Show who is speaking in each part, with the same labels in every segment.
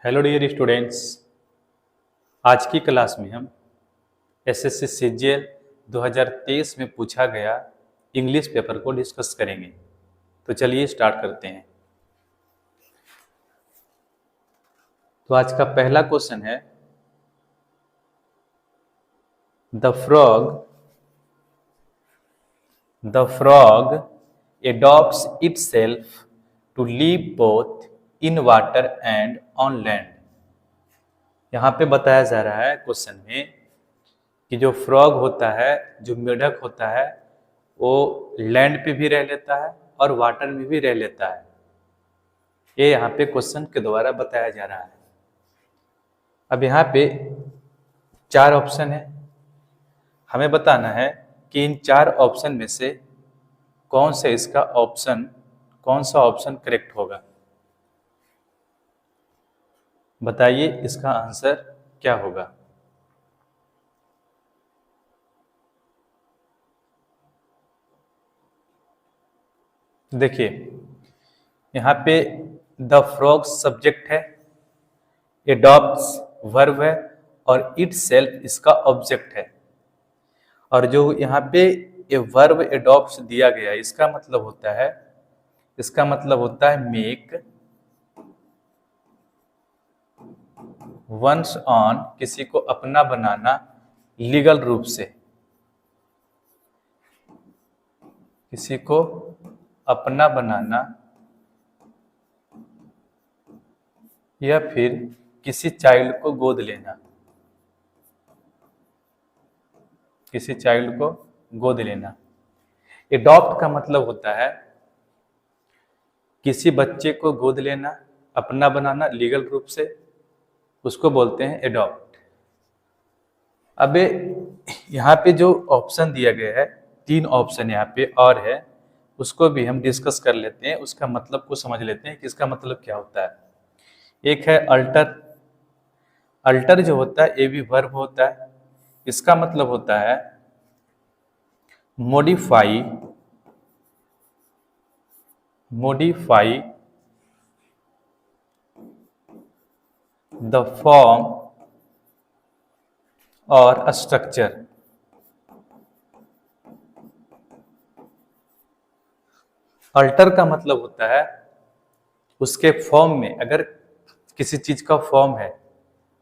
Speaker 1: Hello dear students. आज की class में हम एसएससी सीजीएल 2023 में पूछा गया इंग्लिश पेपर को डिस्कस करेंगे। तो चलिए स्टार्ट करते हैं। तो आज का पहला क्वेश्चन है, the frog adopts itself to live both in water and on land। यहाँ पे बताया जा रहा है क्वेश्चन में कि जो फ्रॉग होता है, जो मेढक होता है, वो लैंड पे भी रह लेता है और वाटर में भी रह लेता है। ये यहाँ पे क्वेश्चन के द्वारा बताया जा रहा है। अब यहाँ पे 4 ऑप्शन है, हमें बताना है कि इन 4 ऑप्शन में से कौन सा ऑप्शन करेक्ट होगा। बताइए इसका आंसर क्या होगा। देखिए यहाँ पे द फ्रॉग सब्जेक्ट है, एडॉप्ट्स वर्ब है और इट सेल्फ इसका ऑब्जेक्ट है। और जो यहाँ पे ये वर्ब एडॉप्ट्स दिया गया है, इसका मतलब होता है मेक वंस ऑन, किसी को अपना बनाना लीगल रूप से, किसी को अपना बनाना या फिर किसी चाइल्ड को गोद लेना, किसी चाइल्ड को गोद लेना। एडॉप्ट का मतलब होता है किसी बच्चे को गोद लेना, अपना बनाना लीगल रूप से, उसको बोलते हैं एडॉप्ट। अब यहाँ पे जो ऑप्शन दिया गया है, 3 ऑप्शन यहाँ पे और है, उसको भी हम डिस्कस कर लेते हैं, उसका मतलब को समझ लेते हैं कि इसका मतलब क्या होता है। एक है अल्टर। अल्टर जो होता है ये भी वर्ब होता है। इसका मतलब होता है मॉडिफाई द फॉर्म और स्ट्रक्चर। अल्टर का मतलब होता है उसके फॉर्म में, अगर किसी चीज का फॉर्म है,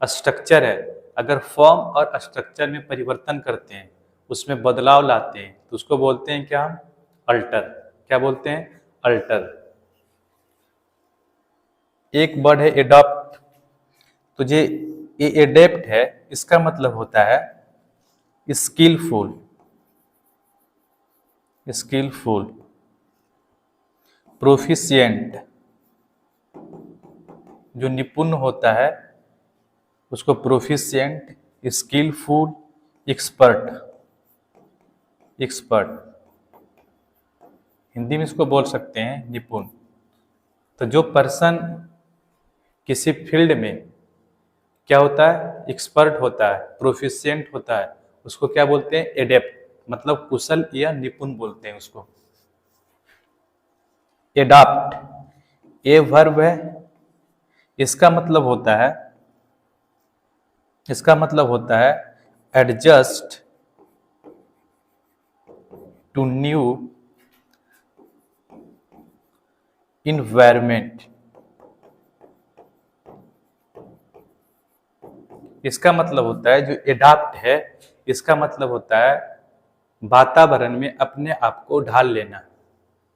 Speaker 1: स्ट्रक्चर है, अगर फॉर्म और स्ट्रक्चर में परिवर्तन करते हैं, उसमें बदलाव लाते हैं, तो उसको बोलते हैं क्या हम? अल्टर। क्या बोलते हैं? अल्टर। एक वर्ड है एडॉप्ट। तो ये एडेप्ट है, इसका मतलब होता है स्किलफुल, प्रोफिशिएंट, जो निपुण होता है उसको प्रोफिशिएंट, स्किलफुल, एक्सपर्ट। हिंदी में इसको बोल सकते हैं निपुण। तो जो पर्सन किसी फील्ड में क्या होता है? एक्सपर्ट होता है, प्रोफिशिएंट होता है, उसको क्या बोलते हैं? एडेप्ट, मतलब कुशल या निपुण बोलते हैं उसको। एडाप्ट ये वर्ब है। इसका मतलब होता है एडजस्ट टू न्यू इन्वायरमेंट। इसका मतलब होता है, जो एडाप्ट है, इसका मतलब होता है वातावरण में अपने आप को ढाल लेना,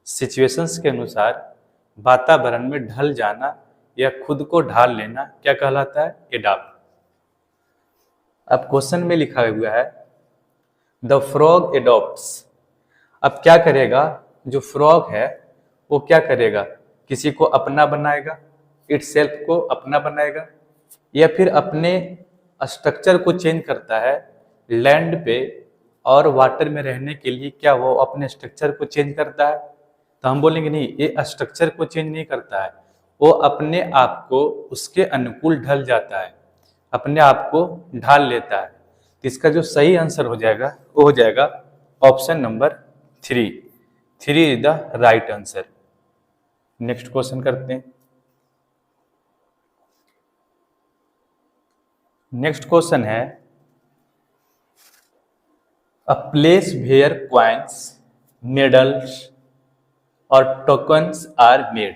Speaker 1: सिचुएशंस के अनुसार वातावरण में ढल जाना या खुद को ढाल लेना, क्या कहलाता है? एडाप्ट। अब क्वेश्चन में लिखा हुआ है द फ्रॉग एडॉप्ट्स। अब क्या करेगा जो फ्रॉग है, वो क्या करेगा? किसी को अपना बनाएगा, इटसेल्फ को अपना बनाएगा, या फिर अपने स्ट्रक्चर को चेंज करता है। लैंड पे और वाटर में रहने के लिए क्या वो अपने स्ट्रक्चर को चेंज करता है? तो हम बोलेंगे नहीं, ये स्ट्रक्चर को चेंज नहीं करता है, वो अपने आप को उसके अनुकूल ढल जाता है, अपने आप को ढाल लेता है। तो इसका जो सही आंसर हो जाएगा वो हो जाएगा option number 3। 3 is the right answer. Next question करते हैं। नेक्स्ट क्वेश्चन है a place where coins medals और टोकन्स आर मेड।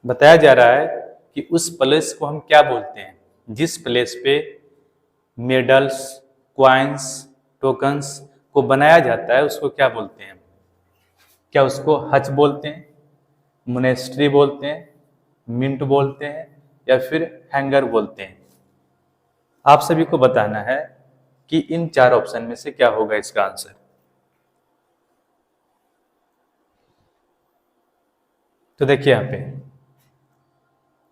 Speaker 1: बताया जा रहा है कि उस प्लेस को हम क्या बोलते हैं जिस प्लेस पे मेडल्स, क्वाइंस, टोकन्स को बनाया जाता है, उसको क्या बोलते हैं? क्या उसको हच बोलते हैं, मोनेस्ट्री बोलते हैं, मिंट बोलते हैं, या फिर हैंगर बोलते हैं? आप सभी को बताना है कि इन चार ऑप्शन में से क्या होगा इसका आंसर। तो देखिए यहाँ पे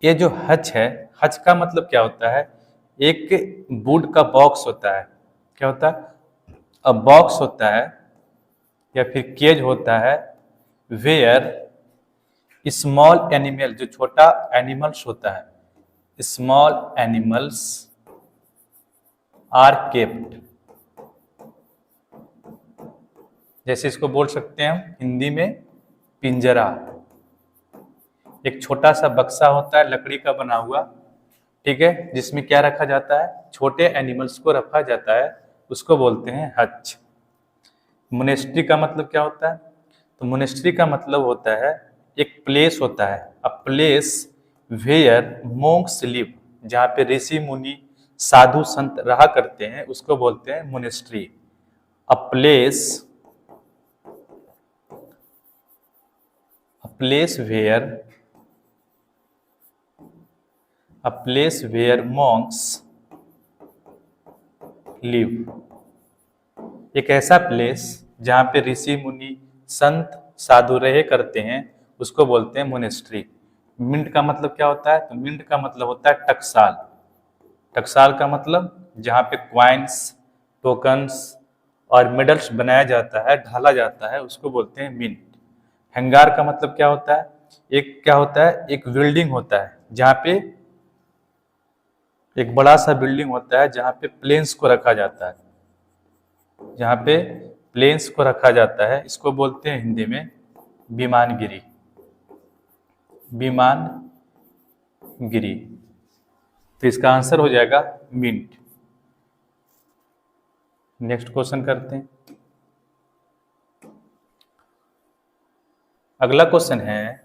Speaker 1: ये जो हच है, हच का मतलब क्या होता है? एक वुड का बॉक्स होता है। क्या होता है? अब बॉक्स होता है या फिर केज होता है वेयर स्मॉल एनिमल, जो छोटा एनिमल्स होता है, स्मॉल एनिमल्स आर केप्ट। जैसे इसको बोल सकते हैं हम हिंदी में पिंजरा। एक छोटा सा बक्सा होता है लकड़ी का बना हुआ, ठीक है, जिसमें क्या रखा जाता है? छोटे एनिमल्स को रखा जाता है, उसको बोलते हैं हच। मोनेस्ट्री का मतलब क्या होता है? तो मोनेस्ट्री का मतलब होता है एक प्लेस होता है, a place where monks live, जहाँ पे ऋषि मुनि साधु संत रहा करते हैं, उसको बोलते हैं monastery. A place, a place where, a place where monks live. एक ऐसा प्लेस जहाँ पे ऋषि मुनि संत साधु रहे करते हैं, उसको बोलते हैं मोनेस्ट्री। मिंट का मतलब क्या होता है? तो मिंट का मतलब होता है टकसाल। टकसाल का मतलब जहाँ पे क्वाइंस, टोकन्स और मेडल्स बनाया जाता है, ढाला जाता है, उसको बोलते हैं मिंट। हैंगार का मतलब क्या होता है? एक क्या होता है? एक बिल्डिंग होता है जहाँ पे एक बड़ा सा बिल्डिंग होता है जहाँ पे प्लेन्स को रखा जाता है, जहाँ पे प्लेन्स को रखा जाता है, इसको बोलते हैं हिंदी में विमानगिरी। विमानगिरी। तो इसका आंसर हो जाएगा मिंट। नेक्स्ट क्वेश्चन करते हैं। अगला क्वेश्चन है,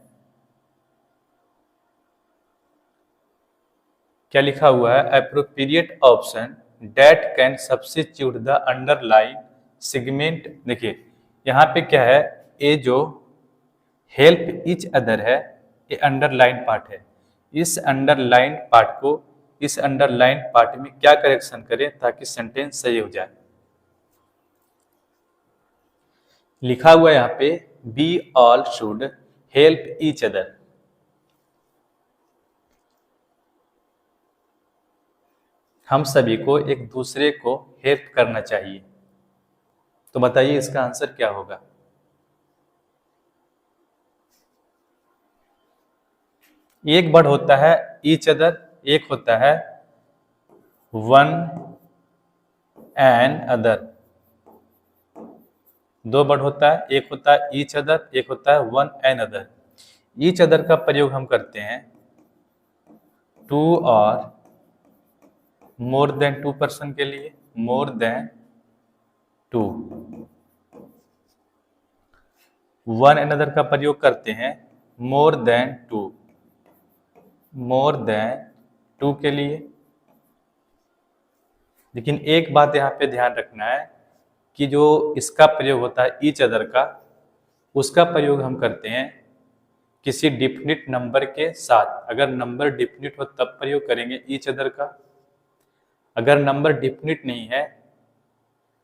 Speaker 1: क्या लिखा हुआ है? Appropriate option date can substitute the underline segment. देखिए यहाँ पे क्या है, ये जो हेल्प ईच अदर है, ये अंडरलाइन पार्ट है। इस अंडरलाइन पार्ट को इस अंडरलाइन पार्ट में क्या करेक्शन करें ताकि सेंटेंस सही हो जाए? लिखा हुआ है यहाँ पे we all should help each other. हम सभी को एक दूसरे को हेल्प करना चाहिए। तो बताइए इसका आंसर क्या होगा? एक वर्ड होता है ईच अदर, एक होता है वन एंड अदर। दो वर्ड होता है, एक होता है ईच अदर, एक होता है one and other. Each other का प्रयोग हम करते हैं टू और मोर देन टू पर्सन के लिए, more than two. One and other का प्रयोग करते हैं more than two, more than two के लिए। लेकिन एक बात यहाँ पे ध्यान रखना है कि जो इसका प्रयोग होता है ईच अदर का, उसका प्रयोग हम करते हैं किसी डिफिनिट नंबर के साथ। अगर नंबर डिफिनिट हो तब प्रयोग करेंगे ईच अदर का। अगर नंबर डिफिनिट नहीं है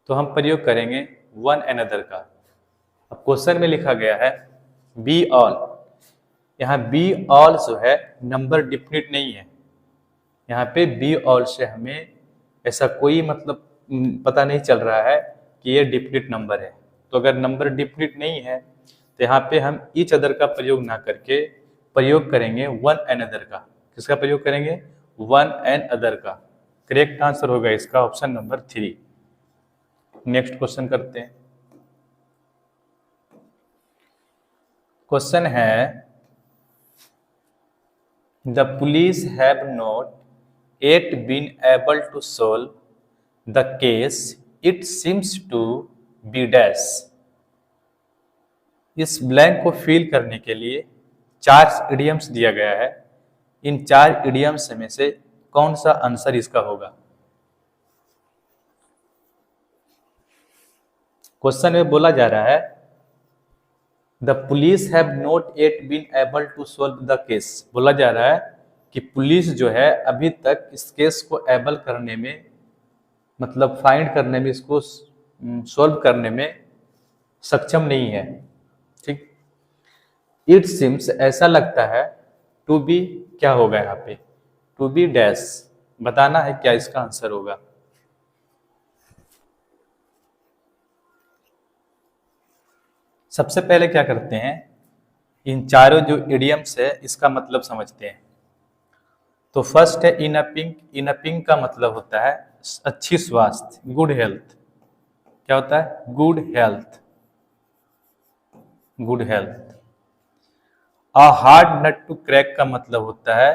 Speaker 1: तो हम प्रयोग करेंगे वन एंड अदर का। अब क्वेश्चन में लिखा गया है बी ऑल। यहाँ बी ऑल जो है नंबर डिफिनिट नहीं है। यहाँ पे बी ऑल से हमें ऐसा कोई मतलब पता नहीं चल रहा है कि ये डिफिनिट नंबर है। तो अगर नंबर डिफिनिट नहीं है तो यहाँ पे हम ईच अदर का प्रयोग ना करके प्रयोग करेंगे वन एंड अदर का। किसका प्रयोग करेंगे? वन एंड अदर का। करेक्ट आंसर होगा इसका ऑप्शन नंबर 3। नेक्स्ट क्वेश्चन करते हैं। क्वेश्चन है the police have not yet been able to solve the case, it seems to be dash। इस ब्लैंक को फिल करने के लिए 4 इडियम्स दिया गया है। इन 4 इडियम्स में से कौन सा आंसर इसका होगा? क्वेश्चन में बोला जा रहा है the police have not yet been able to solve the case. बोला जा रहा है कि पुलिस जो है अभी तक इस केस को एबल करने में, मतलब फाइंड करने में, इसको सॉल्व करने में सक्षम नहीं है। ठीक, इट सिम्स ऐसा लगता है, टू बी क्या होगा यहाँ पे? To be dash. बताना है क्या इसका आंसर होगा। सबसे पहले क्या करते हैं, इन चारों जो इडियम्स है इसका मतलब समझते हैं। तो फर्स्ट है इन अ पिंक। इन अ पिंक का मतलब होता है अच्छी स्वास्थ्य, गुड हेल्थ। क्या होता है? Good health, good health. A hard nut to crack का मतलब होता है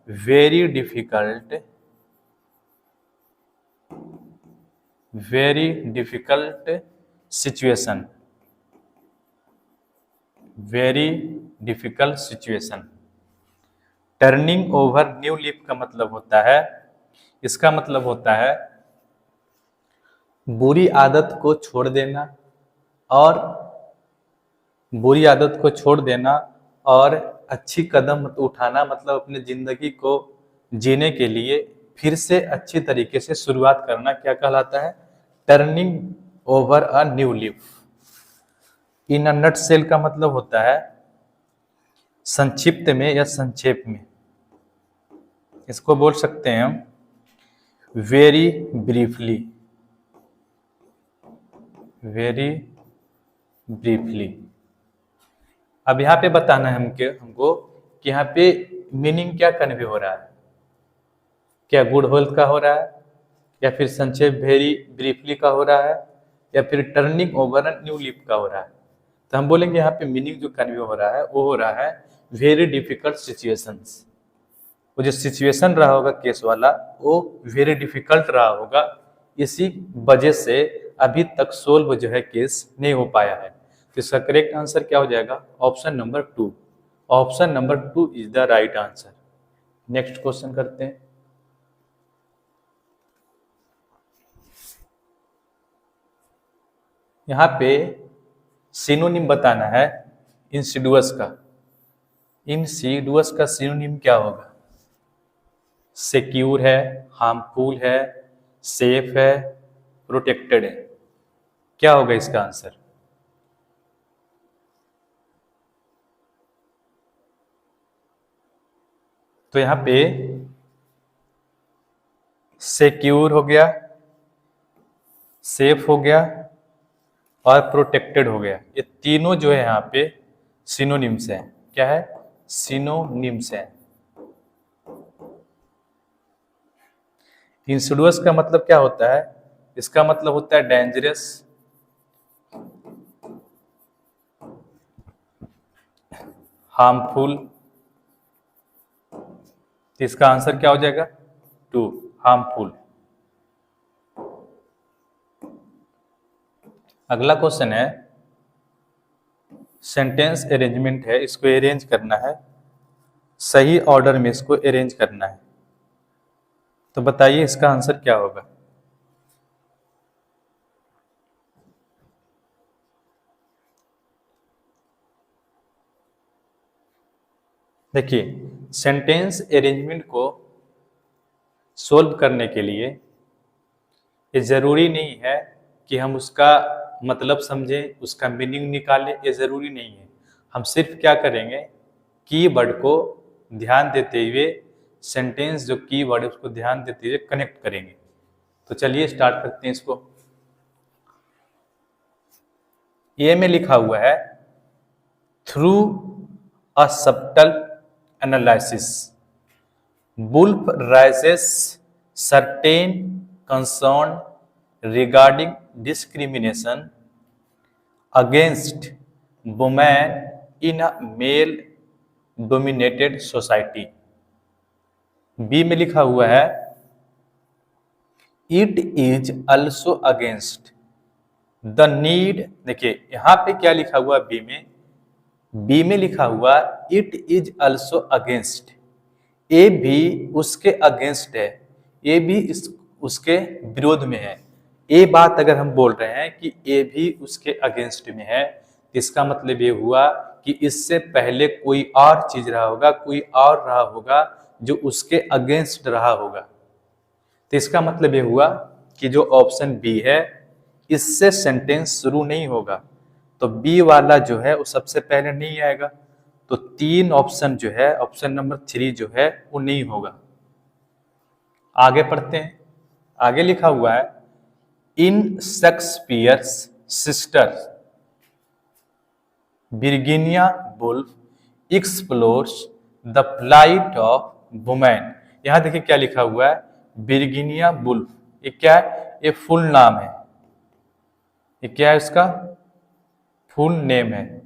Speaker 1: very difficult, very difficult situation, very difficult situation. Turning over new leaf का मतलब होता है, इसका मतलब होता है बुरी आदत को छोड़ देना, और बुरी आदत को छोड़ देना और अच्छी कदम उठाना, मतलब अपनी जिंदगी को जीने के लिए फिर से अच्छी तरीके से शुरुआत करना, क्या कहलाता है? Turning over a new leaf. In a nutshell का मतलब होता है संक्षिप्त में या संक्षेप में, इसको बोल सकते हैं हम वेरी ब्रीफली, वेरी ब्रीफली। अब यहाँ पे बताना है हमको कि यहाँ पे मीनिंग क्या कन्वे हो रहा है, क्या गुड हेल्थ का हो रहा है, या फिर संक्षेप वेरी ब्रीफली का हो रहा है, या फिर turning over a new leaf का हो रहा है। तो हम बोलेंगे यहाँ पे मीनिंग जो कन्वे हो रहा है वो हो रहा है वेरी डिफिकल्ट सिचुएशंस। वो जो सिचुएशन रहा होगा केस वाला वो वेरी डिफिकल्ट रहा होगा, इसी वजह से अभी तक सोल्व जो है केस नहीं हो पाया है। तो इसका करेक्ट आंसर क्या हो जाएगा? Option number 2। Option number 2 is the right answer. Next question करते हैं। यहाँ पे सिनोनिम बताना है इंसिडियस का। इंसिडियस का सिनोनिम क्या होगा? सिक्योर है, हार्मफुल है, सेफ है, प्रोटेक्टेड है। क्या होगा इसका आंसर? तो यहां पे सिक्योर हो गया, सेफ हो गया और प्रोटेक्टेड हो गया। ये तीनों जो है यहाँ पे सिनोनिम्स हैं। क्या है? सिनोनिम्स हैं। इंसिडियस का मतलब क्या होता है? इसका मतलब होता है डेंजरस, हार्मफुल। इसका आंसर क्या हो जाएगा? 2, हार्मफुल। अगला क्वेश्चन है सेंटेंस अरेंजमेंट है, इसको अरेंज करना है, सही ऑर्डर में इसको अरेंज करना है। तो बताइए इसका आंसर क्या होगा? देखिए, सेंटेंस अरेंजमेंट को सोल्व करने के लिए ये जरूरी नहीं है कि हम उसका मतलब समझें, उसका मीनिंग निकालें, ये जरूरी नहीं है। हम सिर्फ क्या करेंगे, कीवर्ड को ध्यान देते हुए, सेंटेंस जो कीवर्ड है उसको ध्यान देते हुए कनेक्ट करेंगे। तो चलिए स्टार्ट करते हैं इसको। ए में लिखा हुआ है through a subtle analysis Woolf raises certain concern regarding discrimination against women in a male dominated society। B में लिखा हुआ है it is also against the need. देखिए यहाँ पे क्या लिखा हुआ बी में लिखा हुआ इट इज ऑल्सो अगेंस्ट, ए भी उसके अगेंस्ट है, ए भी उसके विरोध में है। ए बात अगर हम बोल रहे हैं कि ए भी उसके अगेंस्ट में है, तो इसका मतलब ये हुआ कि इससे पहले कोई और चीज रहा होगा, कोई और रहा होगा जो उसके अगेंस्ट रहा होगा। तो इसका मतलब ये हुआ कि जो ऑप्शन बी है इससे सेंटेंस शुरू नहीं होगा, तो बी वाला जो है वो सबसे पहले नहीं आएगा। तो 3 ऑप्शन जो है, ऑप्शन नंबर 3 जो है वो नहीं होगा। आगे पढ़ते हैं। आगे लिखा हुआ है in Shakespeare's sisters Virginia Woolf explores the flight of women. यहां देखिए क्या लिखा हुआ है, विर्गिनिया वुल्फ। ये क्या है? ये फुल नाम है। ये क्या है? इसका फुल नेम है।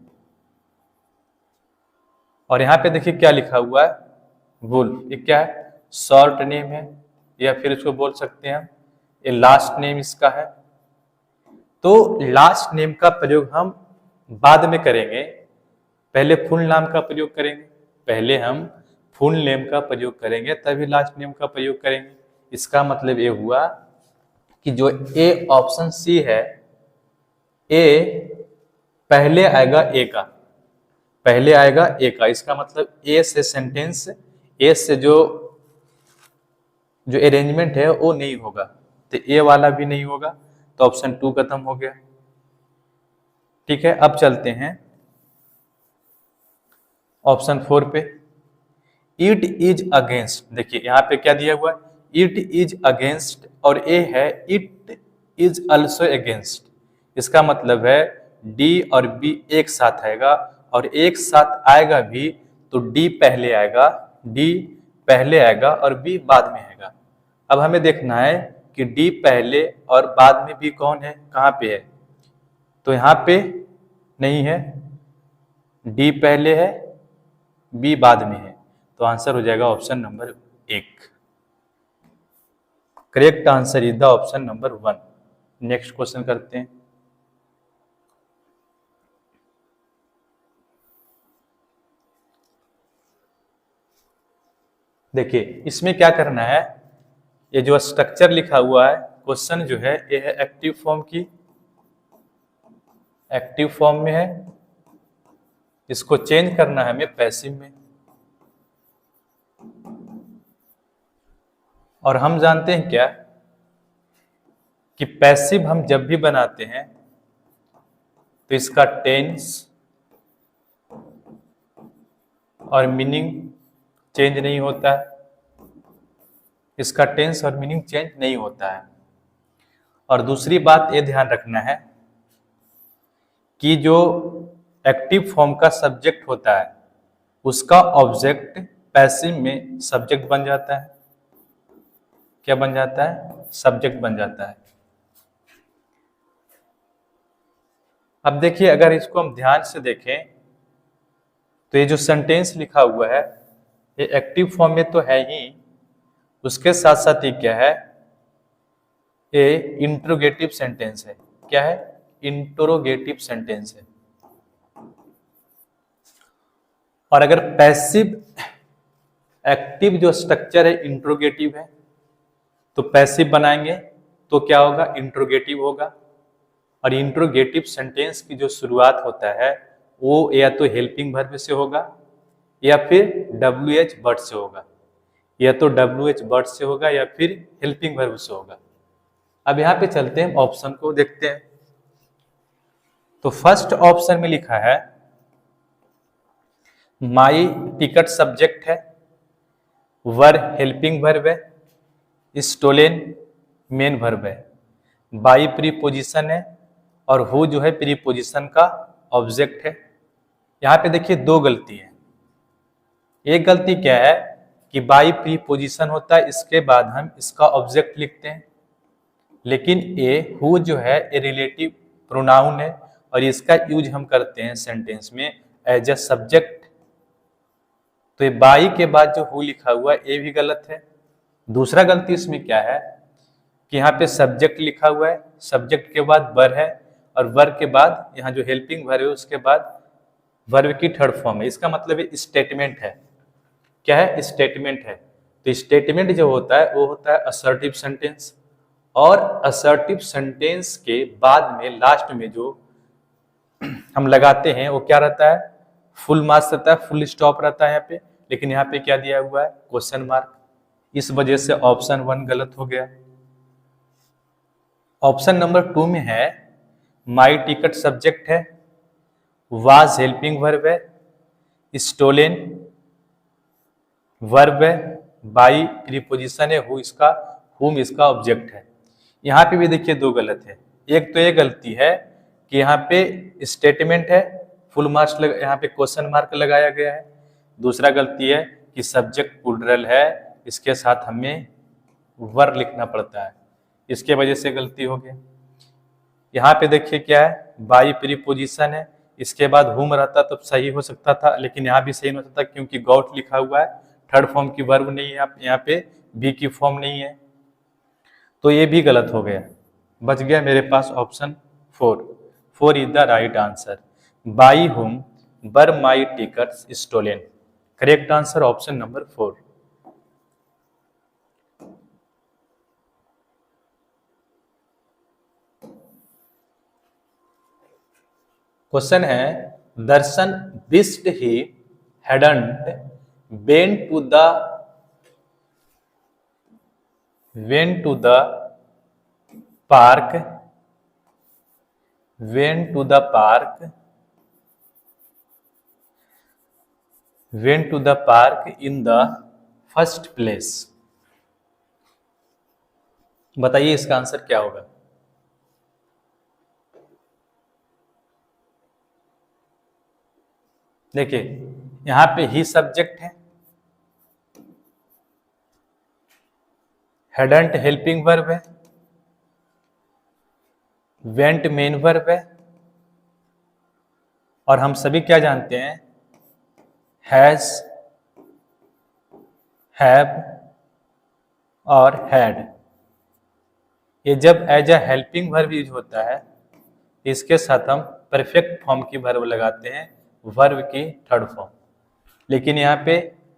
Speaker 1: और यहां पे देखिए क्या लिखा हुआ है, वुल्फ। ये क्या है? शॉर्ट नेम है, या फिर इसको बोल सकते हैं ये लास्ट नेम इसका है। तो लास्ट नेम का प्रयोग हम बाद में करेंगे, पहले फुल नाम का प्रयोग करेंगे। पहले हम फुल नेम का प्रयोग करेंगे तभी लास्ट नेम का प्रयोग करेंगे। इसका मतलब ये हुआ कि जो ए ऑप्शन सी है, ए पहले आएगा ए का, पहले आएगा ए का। इसका मतलब ए से सेंटेंस, ए से जो अरेंजमेंट है वो नहीं होगा, तो ए वाला भी नहीं होगा, तो ऑप्शन 2 खत्म हो गया। ठीक है, अब चलते हैं ऑप्शन 4 पे। It is against. देखिए यहाँ पे क्या दिया हुआ है, इट इज अगेंस्ट, और ए है इट इज ऑल्सो अगेंस्ट। इसका मतलब है डी और बी एक साथ आएगा, और एक साथ आएगा भी तो डी पहले आएगा, डी पहले आएगा और बी बाद में आएगा। अब हमें देखना है कि डी पहले और बाद में भी कौन है, कहाँ पे है। तो यहाँ पे नहीं है, डी पहले है, बी बाद में है, तो आंसर हो जाएगा option number 1। Correct answer is the option number 1। Next question करते हैं। देखिए इसमें क्या करना है, ये जो स्ट्रक्चर लिखा हुआ है, क्वेश्चन जो है ये है एक्टिव फॉर्म की, एक्टिव फॉर्म में है, इसको चेंज करना है हमें पैसिव में। और हम जानते हैं क्या कि पैसिव हम जब भी बनाते हैं तो इसका टेंस और मीनिंग चेंज नहीं होता है, इसका टेंस और मीनिंग चेंज नहीं होता है। और दूसरी बात ये ध्यान रखना है कि जो एक्टिव फॉर्म का सब्जेक्ट होता है उसका ऑब्जेक्ट पैसिव में सब्जेक्ट बन जाता है। क्या बन जाता है? सब्जेक्ट बन जाता है। अब देखिए अगर इसको हम ध्यान से देखें तो ये जो सेंटेंस लिखा हुआ है ये एक्टिव फॉर्म में तो है ही, उसके साथ साथ ये क्या है, ये इंट्रोगेटिव सेंटेंस है। क्या है? इंट्रोगेटिव सेंटेंस है। और अगर पैसिव एक्टिव जो स्ट्रक्चर है इंट्रोगेटिव है, तो पैसिव बनाएंगे तो क्या होगा? इंट्रोगेटिव होगा। और इंट्रोगेटिव सेंटेंस की जो शुरुआत होता है वो या तो हेल्पिंग वर्ब से होगा या फिर WH वर्ड से होगा, या तो WH वर्ड से होगा या फिर हेल्पिंग वर्ब से होगा। अब यहाँ पे चलते हैं, ऑप्शन को देखते हैं। तो फर्स्ट ऑप्शन में लिखा है माई टिकट सब्जेक्ट है, वर हेल्पिंग वर्ब है, स्टोलेन मेन वर्ब है, बाई प्रीपोजिशन है, और हु जो है प्रीपोजिशन का ऑब्जेक्ट है। यहाँ पे देखिए 2 गलती है। एक गलती क्या है कि बाई प्रीपोजिशन होता है, इसके बाद हम इसका ऑब्जेक्ट लिखते हैं, लेकिन ए हु जो है ए रिलेटिव प्रोनाउन है और इसका यूज हम करते हैं सेंटेंस में एज अ सब्जेक्ट। तो ये बाई के बाद जो हु लिखा हुआ है ये भी गलत है। दूसरा गलती इसमें क्या है कि यहाँ पे सब्जेक्ट लिखा हुआ है, सब्जेक्ट के बाद वर है, और वर के बाद यहाँ जो हेल्पिंग वर्ब है उसके बाद वर्ब की थर्ड फॉर्म है। इसका मतलब है स्टेटमेंट है। क्या है? स्टेटमेंट है। तो स्टेटमेंट जो होता है वो होता है असर्टिव सेंटेंस, और असर्टिव सेंटेंस के बाद में लास्ट में जो हम लगाते हैं वो क्या रहता है? फुल मार्क्स रहता है, फुल स्टॉप रहता है यहाँ पे। लेकिन यहाँ पे क्या दिया हुआ है? Question mark. इस वजह से ऑप्शन 1 गलत हो गया। ऑप्शन नंबर 2 में है माई टिकट सब्जेक्ट है, वाज हेल्पिंग वर्ब है, स्टोलन वर्ब है, बाई प्रीपोजिशन है, हुम इसका ऑब्जेक्ट है। यहाँ पे भी देखिए 2 गलत है। एक तो ये गलती है कि यहाँ पे स्टेटमेंट है, फुल मार्क्स यहाँ पे क्वेश्चन मार्क लगाया गया है। दूसरा गलती है कि सब्जेक्ट प्लूरल है, इसके साथ हमें वर्ब लिखना पड़ता है, इसके वजह से गलती हो गई। यहाँ पे देखिए क्या है? बाई प्रीपोजिशन है, इसके बाद हुम रहता तो सही हो सकता था, लेकिन यहाँ भी सही नहीं हो सकता क्योंकि गॉट लिखा हुआ है, थर्ड फॉर्म की वर्ब नहीं है, यहाँ पे बी की फॉर्म नहीं है, तो ये भी गलत हो गया। बच गया मेरे पास option 4 is the right answer. By whom were my tickets stolen. Correct answer option number 4। Question है Darshan wished he hadn't went to the park in the first place। बताइए इसका आंसर क्या होगा? देखिए यहां पे ही सब्जेक्ट है, hadn't हेल्पिंग वर्ब है, went मेन वर्ब है, और हम सभी क्या जानते हैं? हैज, हैव और हैड। ये जब as a helping verb use होता है, इसके साथ हम परफेक्ट फॉर्म की वर्ब लगाते हैं, वर्ब की थर्ड फॉर्म। लेकिन यहाँ पे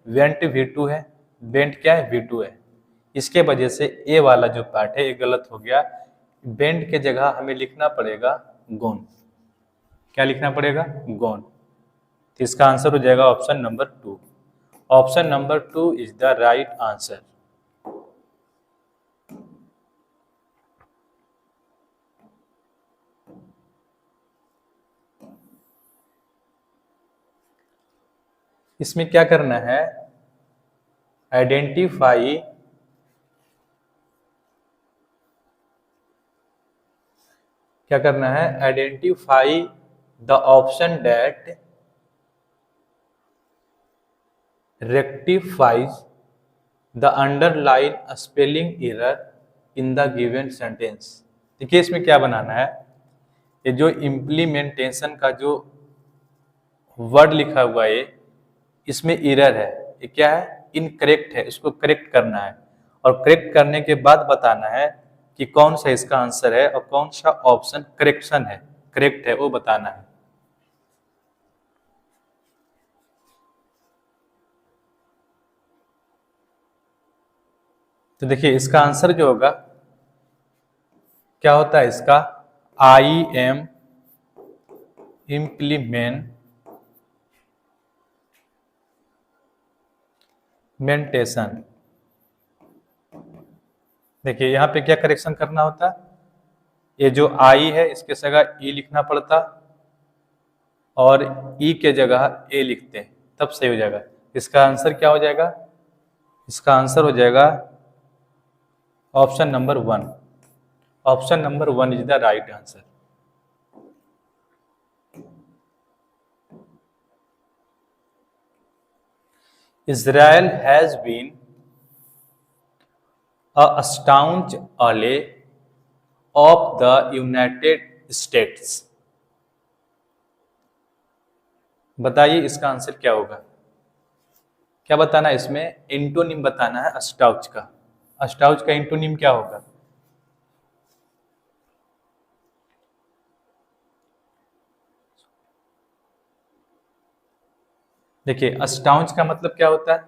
Speaker 1: वेंट V2 है, वेंट क्या है? V2 है, इसके वजह से ए वाला जो पार्ट है ये गलत हो गया। वेंट के जगह हमें लिखना पड़ेगा गोन। क्या लिखना पड़ेगा? गोन। तो इसका आंसर हो जाएगा option number 2। Option number 2 is the right answer. इसमें क्या करना है? आइडेंटिफाई क्या करना है? Identify the option that rectifies the underline spelling error in the given sentence. देखिए इसमें क्या बनाना है? ये जो इम्प्लीमेंटेशन का जो वर्ड लिखा हुआ है इसमें एरर है, ये क्या है? इनकरेक्ट है, इसको करेक्ट करना है, और करेक्ट करने के बाद बताना है कि कौन सा इसका आंसर है और कौन सा ऑप्शन करेक्शन है, करेक्ट है, वो बताना है। तो देखिए इसका आंसर जो होगा क्या होता है इसका? I am implementation. देखिए यहाँ पे क्या करेक्शन करना होता? ये जो आई है इसके जगह ई लिखना पड़ता, और ई के जगह ए लिखते हैं, तब सही हो जाएगा। इसका आंसर क्या हो जाएगा? इसका आंसर हो जाएगा option number 1। Option number 1 is the right answer. Israel has been a staunch ally of the United States। बताइए इसका आंसर क्या होगा? क्या बताना है इसमें? इंटोनिम बताना है अस्टाउच का। अस्टाउच का इंटोनिम क्या होगा? देखिए स्टाउंच का मतलब क्या होता है,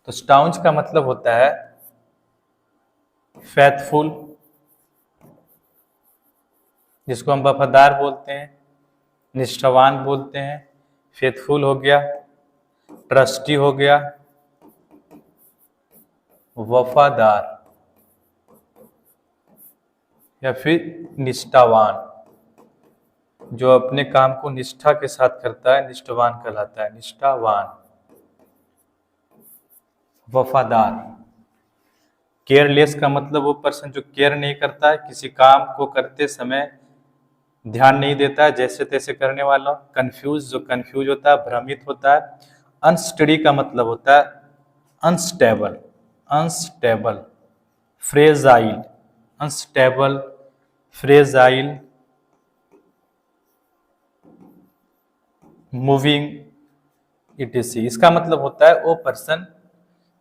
Speaker 1: तो स्टाउंच का मतलब होता है फेथफुल, जिसको हम वफादार बोलते हैं, निष्ठावान बोलते हैं। फेथफुल हो गया, ट्रस्टी हो गया, वफादार या फिर निष्ठावान। जो अपने काम को निष्ठा के साथ करता है निष्ठावान कहलाता है। निष्ठावान, वफादार। केयरलेस का मतलब वो पर्सन जो केयर नहीं करता है, किसी काम को करते समय ध्यान नहीं देता है, जैसे तैसे करने वाला। कंफ्यूज, जो कंफ्यूज होता है, भ्रमित होता है। अनस्टडी का मतलब होता है unstable, unstable, fragile, unstable, fragile, moving, etc.. इसका मतलब होता है वो पर्सन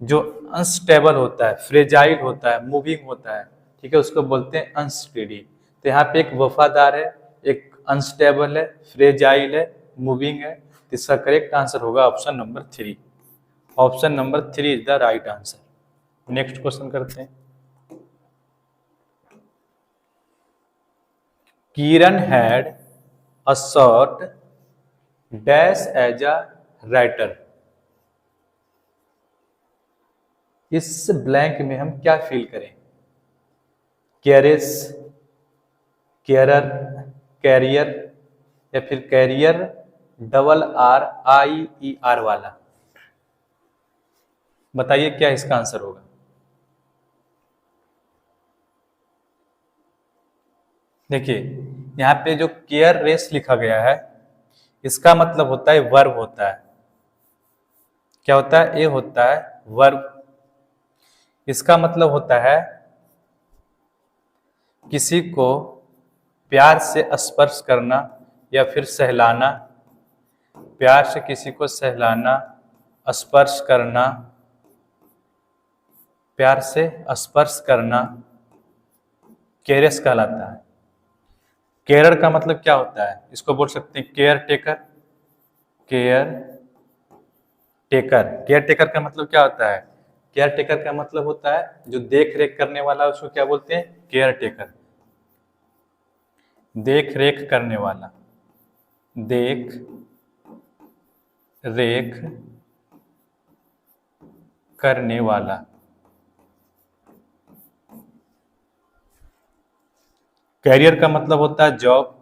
Speaker 1: जो अनस्टेबल होता है, फ्रेजाइल होता है, मूविंग होता है, ठीक है, उसको बोलते हैं अनस्टेडी। तो यहाँ पे एक वफादार है, एक अनस्टेबल है, फ्रेजाइल है, मूविंग है। तो इसका करेक्ट आंसर होगा option number 3। Option number 3 is the right answer. Next question करते हैं। Kiran had a short dash as a writer. इस ब्लैंक में हम क्या फील करें? कैरिस, कैरर, कैरियर या फिर carrier, double R I E R वाला। बताइए क्या इसका आंसर होगा। देखिए यहाँ पे जो केयर रेस लिखा गया है, इसका मतलब होता है वर्ब होता है। क्या होता है? ये होता है वर्ब। इसका मतलब होता है किसी को प्यार से स्पर्श करना या फिर सहलाना। प्यार से किसी को सहलाना, स्पर्श करना, प्यार से स्पर्श करना केयरस कहलाता है। केयर का मतलब क्या होता है? इसको बोल सकते हैं care taker. Care taker, care taker का मतलब क्या होता है? केयर टेकर का मतलब होता है जो देख रेख करने वाला, उसको क्या बोलते हैं? Care taker. देख रेख करने वाला, देख रेख करने वाला। कैरियर का मतलब होता है जॉब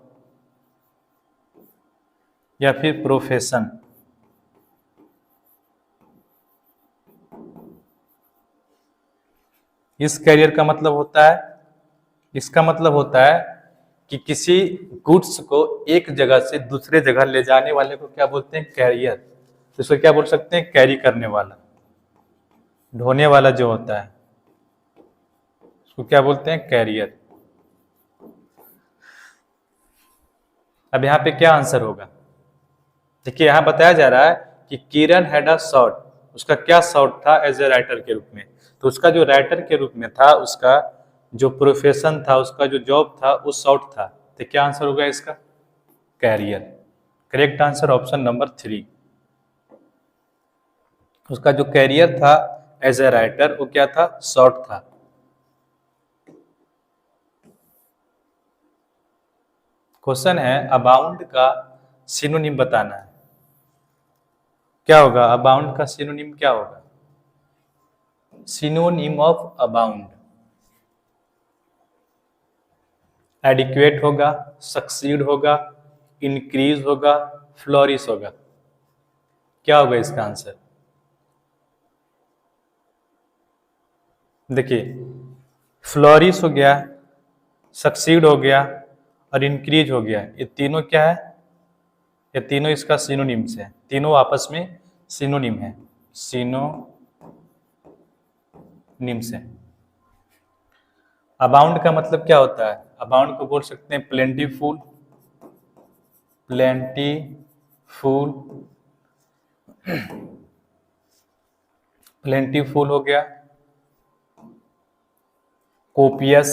Speaker 1: या फिर प्रोफेशन। इस कैरियर का मतलब होता है, इसका मतलब होता है कि किसी गुड्स को एक जगह से दूसरे जगह ले जाने वाले को क्या बोलते हैं? कैरियर। तो इसको क्या बोल सकते हैं? कैरी करने वाला। ढोने वाला जो होता है उसको क्या बोलते हैं? कैरियर। अब यहाँ पे क्या आंसर होगा? देखिए यहाँ बताया जा रहा है कि किरण हैड अ शॉर्ट, उसका क्या शॉर्ट था एज ए राइटर के रूप में। तो उसका जो राइटर के रूप में था, उसका जो प्रोफेशन था, उसका जो जॉब था, वो शॉर्ट था। तो क्या आंसर होगा इसका? Carrier. Correct answer option number 3। उसका जो कैरियर था एज ए राइटर, वो क्या था? शॉर्ट था। क्वेश्चन है अबाउंड का सिनोनिम बताना है। क्या होगा अबाउंड का सिनोनिम? क्या होगा सिनोनिम ऑफ अबाउंड? एडिक्वेट होगा, सक्सीड होगा, इंक्रीज होगा, फ्लोरिश होगा। क्या होगा इसका आंसर? देखिए फ्लोरिश हो गया, सक्सीड हो गया और इंक्रीज हो गया, ये तीनों क्या है? ये तीनों इसका सिनोनिम्स है। तीनों आपस में सिनोनिम है, सिनोनिम्स है। अबाउंड का मतलब क्या होता है? अबाउंड को बोल सकते हैं प्लेंटीफुल, प्लेंटीफुल, प्लेंटीफुल हो गया, कोपियस,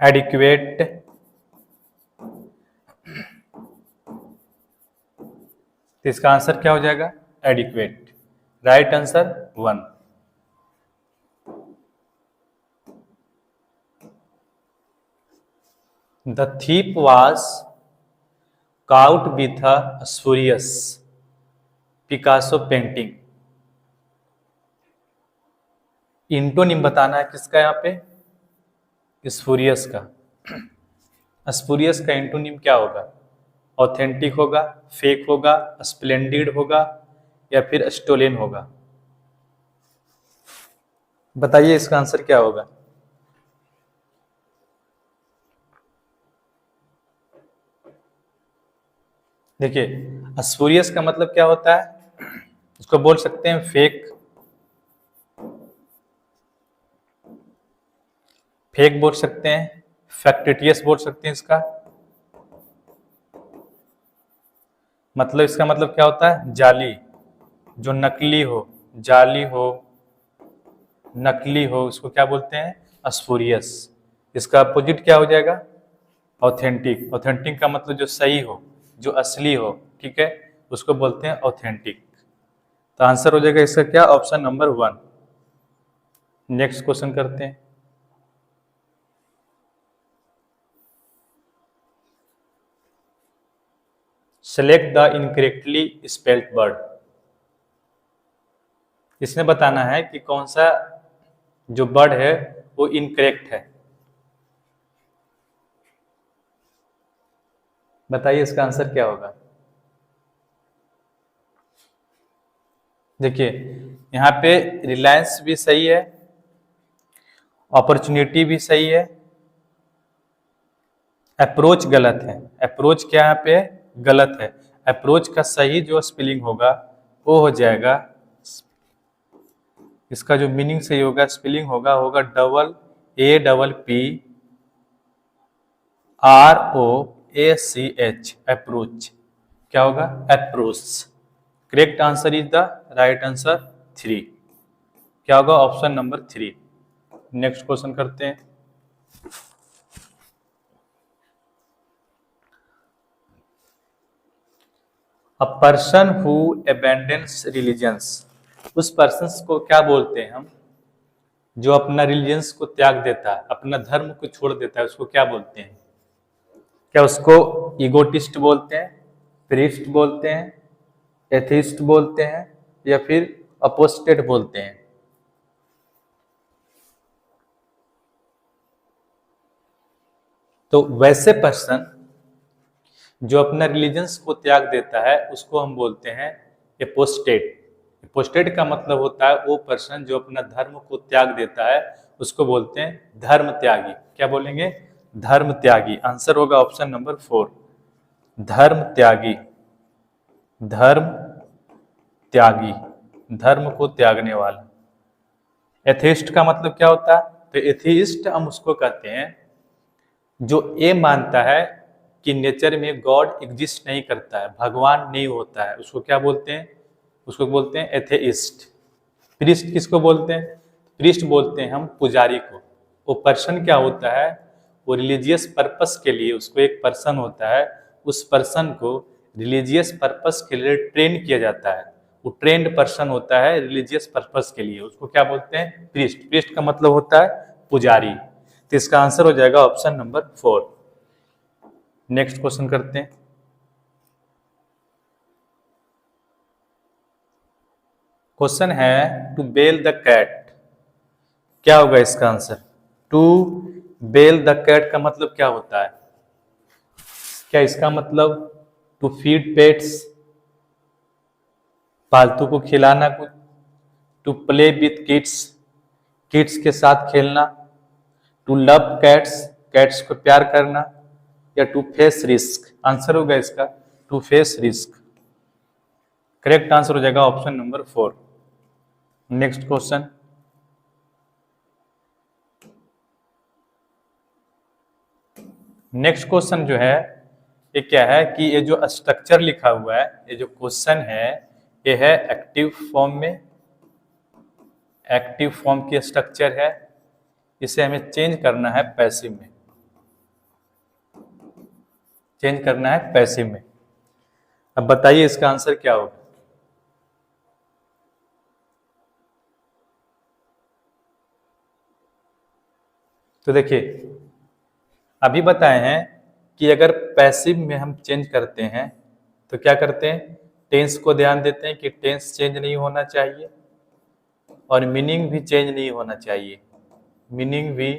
Speaker 1: एडिक्वेट, तो इसका आंसर क्या हो जाएगा? Adequate. Right answer 1। The thief was caught with a spurious Picasso painting. Antonym बताना है किसका यहाँ पे? स्फूरियस का। स्फूरियस का इंटोनिम क्या होगा? ऑथेंटिक होगा, फेक होगा, स्प्लेंडिड होगा या फिर स्टोलन होगा? बताइए इसका आंसर क्या होगा? देखिए स्फूरियस का मतलब क्या होता है? इसको बोल सकते हैं फेक, फेक बोल सकते हैं, फैक्टिटियस बोल सकते हैं। इसका मतलब, इसका मतलब क्या होता है? जाली, जो नकली हो, जाली हो, नकली हो, उसको क्या बोलते हैं? स्फूरियस। इसका अपोजिट क्या हो जाएगा? ऑथेंटिक। ऑथेंटिक का मतलब जो सही हो, जो असली हो, ठीक है, उसको बोलते हैं ऑथेंटिक। तो आंसर हो जाएगा इसका क्या? Option number 1। नेक्स्ट क्वेश्चन करते हैं। Select the incorrectly spelled word. इसमें बताना है कि कौन सा जो वर्ड है वो इनकरेक्ट है। बताइए इसका आंसर क्या होगा? देखिए यहाँ पे रिलायंस भी सही है, अपॉर्चुनिटी भी सही है, अप्रोच गलत है। अप्रोच क्या यहाँ पे गलत है? अप्रोच का सही जो स्पेलिंग होगा वो हो जाएगा, इसका जो मीनिंग सही होगा, स्पेलिंग होगा double A double P ROACH, approach. क्या होगा? Approach. Correct answer is the right answer 3। क्या होगा? Option number 3। नेक्स्ट क्वेश्चन करते हैं। अ पर्सन हु अबैंडन्स रिलीजन्स, उस पर्सन को क्या बोलते हैं हम जो अपना रिलीजन्स को त्याग देता है, अपना धर्म को छोड़ देता है, उसको क्या बोलते हैं? क्या उसको ईगोटिस्ट बोलते हैं, प्रीस्ट बोलते हैं, एथिस्ट बोलते हैं या फिर अपोस्टेट बोलते हैं? तो वैसे पर्सन जो अपना रिलीजन्स को त्याग देता है उसको हम बोलते हैं एपोस्टेट। एपोस्टेट का मतलब होता है वो पर्सन जो अपना धर्म को त्याग देता है, उसको बोलते हैं धर्म त्यागी। क्या बोलेंगे? धर्म त्यागी। आंसर होगा ऑप्शन नंबर 4, धर्म त्यागी। धर्म त्यागी, धर्म को त्यागने वाला। एथिस्ट का मतलब क्या होता है? तो एथिस्ट हम उसको कहते हैं जो ये मानता है कि नेचर में गॉड एग्जिस्ट नहीं करता है, भगवान नहीं होता है, उसको क्या बोलते हैं? उसको बोलते हैं एथेइस्ट। प्रीस्ट किसको बोलते हैं? प्रीस्ट बोलते हैं हम पुजारी को। वो पर्सन क्या होता है? वो रिलीजियस पर्पस के लिए, उसको एक पर्सन होता है, उस पर्सन को रिलीजियस पर्पस के लिए ट्रेन किया जाता है। वो ट्रेंड पर्सन होता है रिलीजियस पर्पस के लिए, उसको क्या बोलते हैं? प्रीस्ट। प्रीस्ट का मतलब होता है पुजारी। तो इसका आंसर हो जाएगा ऑप्शन नंबर 4। नेक्स्ट क्वेश्चन करते हैं। क्वेश्चन है टू बेल द कैट। क्या होगा इसका answer? To bell the cat का मतलब क्या होता है? क्या इसका मतलब टू फीड पेट्स, पालतू को खिलाना कुछ, to play with kids, kids के साथ खेलना, टू लव कैट्स, कैट्स को प्यार करना, या टू फेस रिस्क? आंसर होगा इसका to face risk. Correct answer हो जाएगा option number 4। Next question. Next question जो है ये क्या है कि ये जो स्ट्रक्चर लिखा हुआ है, ये जो क्वेश्चन है ये है एक्टिव फॉर्म में, एक्टिव फॉर्म की स्ट्रक्चर है, इसे हमें चेंज करना है पैसिव में, चेंज करना है पैसिव में। अब बताइए इसका आंसर क्या होगा। तो देखिए अभी बताए हैं कि अगर पैसिव में हम चेंज करते हैं तो क्या करते हैं, टेंस को ध्यान देते हैं कि टेंस चेंज नहीं होना चाहिए और मीनिंग भी चेंज नहीं होना चाहिए, मीनिंग भी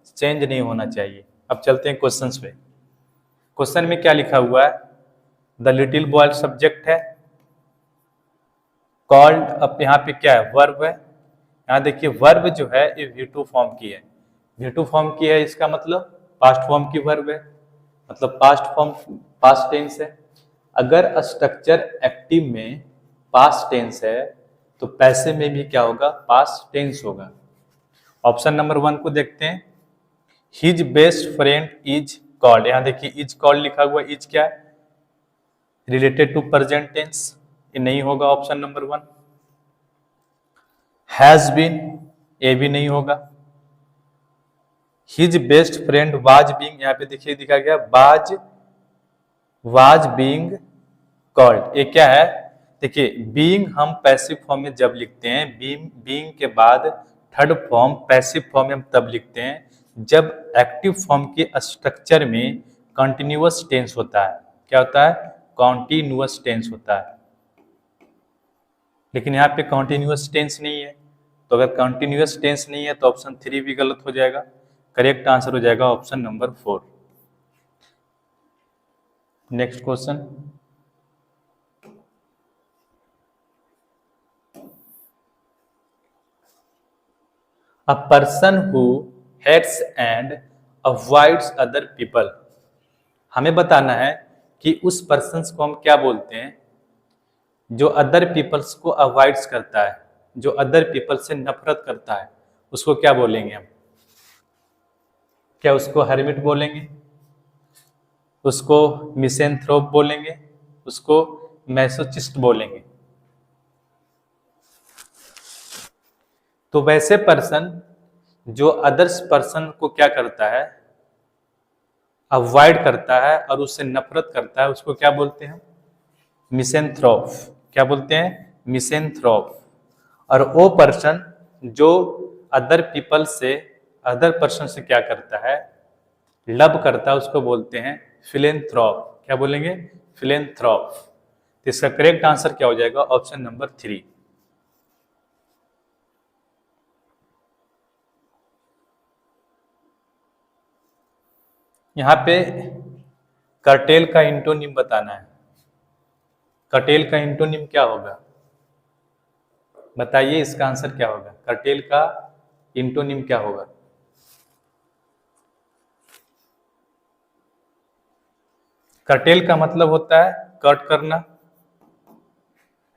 Speaker 1: चेंज नहीं होना चाहिए। अब चलते हैं क्वेश्चंस पे। क्वेश्चन में क्या लिखा हुआ है, द लिटिल बॉय सब्जेक्ट है, कॉल्ड, अब यहाँ पे क्या है, वर्ब है। यहाँ देखिए वर्ब जो है ये V2 फॉर्म की है, V2 फॉर्म की है, इसका मतलब पास्ट फॉर्म की वर्ब है, मतलब पास्ट फॉर्म, पास्ट टेंस है। अगर स्ट्रक्चर एक्टिव में पास्ट टेंस है तो पैसिव में भी क्या होगा, पास्ट टेंस होगा। ऑप्शन नंबर 1 को देखते हैं, his best friend is called. यहाँ देखिए इज कॉल्ड लिखा हुआ, इज क्या है, रिलेटेड टू प्रेजेंट टेंस, ये नहीं होगा ऑप्शन नंबर 1। हैज बीन, ये भी नहीं होगा। His best friend was being, यहाँ पे देखिए दिखा गया वाज बीइंग कॉल्ड, ये क्या है, देखिए बीइंग हम पैसिव फॉर्म में जब लिखते हैं, बीइंग के बाद थर्ड फॉर्म पैसिव फॉर्म में हम तब लिखते हैं जब एक्टिव फॉर्म के स्ट्रक्चर में कंटिन्यूअस टेंस होता है। क्या होता है, कॉन्टिन्यूअस टेंस होता है। लेकिन यहाँ पे कॉन्टिन्यूअस टेंस नहीं है, तो अगर कॉन्टिन्यूअस टेंस नहीं है तो ऑप्शन 3 भी गलत हो जाएगा। करेक्ट आंसर हो जाएगा option number 4। Next question, a person who hates and avoids other people. हमें बताना है कि उस पर्सन को हम क्या बोलते हैं जो अदर पीपल्स को अवॉइड्स करता है, जो अदर पीपल से नफरत करता है, उसको क्या बोलेंगे हम। क्या उसको हर्मिट बोलेंगे, उसको मिसेंथ्रोप बोलेंगे, उसको मैसोचिस्ट बोलेंगे। तो वैसे पर्सन जो अदर्स पर्सन को क्या करता है, अवॉइड करता है और उससे नफरत करता है, उसको क्या बोलते हैं, मिसेंथ्रोप। क्या बोलते हैं, मिसेंथ्रोप। और वो पर्सन जो अदर पीपल से, अदर पर्सन से क्या करता है, लव करता है, उसको बोलते हैं फिलेंथ्रोप। क्या बोलेंगे, फिलेंथ्रोप। तो इसका करेक्ट आंसर क्या हो जाएगा, ऑप्शन नंबर 3। यहाँ पे कर्टेल का इंटोनिम बताना है। कर्टेल का इंटोनिम क्या होगा, बताइए इसका आंसर क्या होगा। कर्टेल का इंटोनिम क्या होगा। कर्टेल का मतलब होता है कट करना,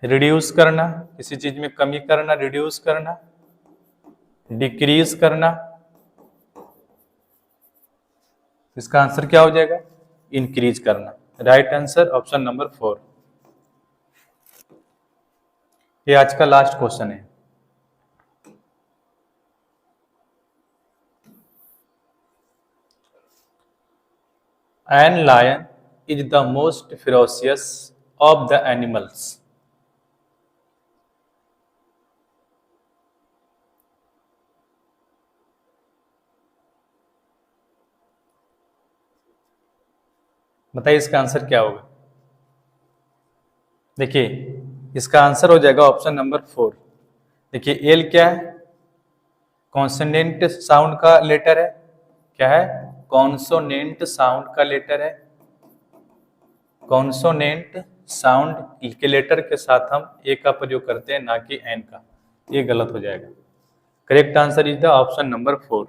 Speaker 1: रिड्यूस करना, किसी चीज में कमी करना, रिड्यूस करना, डिक्रीज करना। इसका आंसर क्या हो जाएगा, इंक्रीज करना। Right answer option number 4। ये आज का लास्ट क्वेश्चन है। An lion is the most ferocious of the animals. बताइए इसका आंसर क्या होगा। देखिए इसका आंसर हो जाएगा ऑप्शन नंबर 4। देखिए एल क्या है, कॉन्सोनेंट साउंड का लेटर है। क्या है, कॉन्सोनेंट साउंड का लेटर है। कॉन्सोनेंट साउंड के लेटर के साथ हम ए का प्रयोग करते हैं, ना कि एन का। ये गलत हो जाएगा। Correct answer is the option number 4।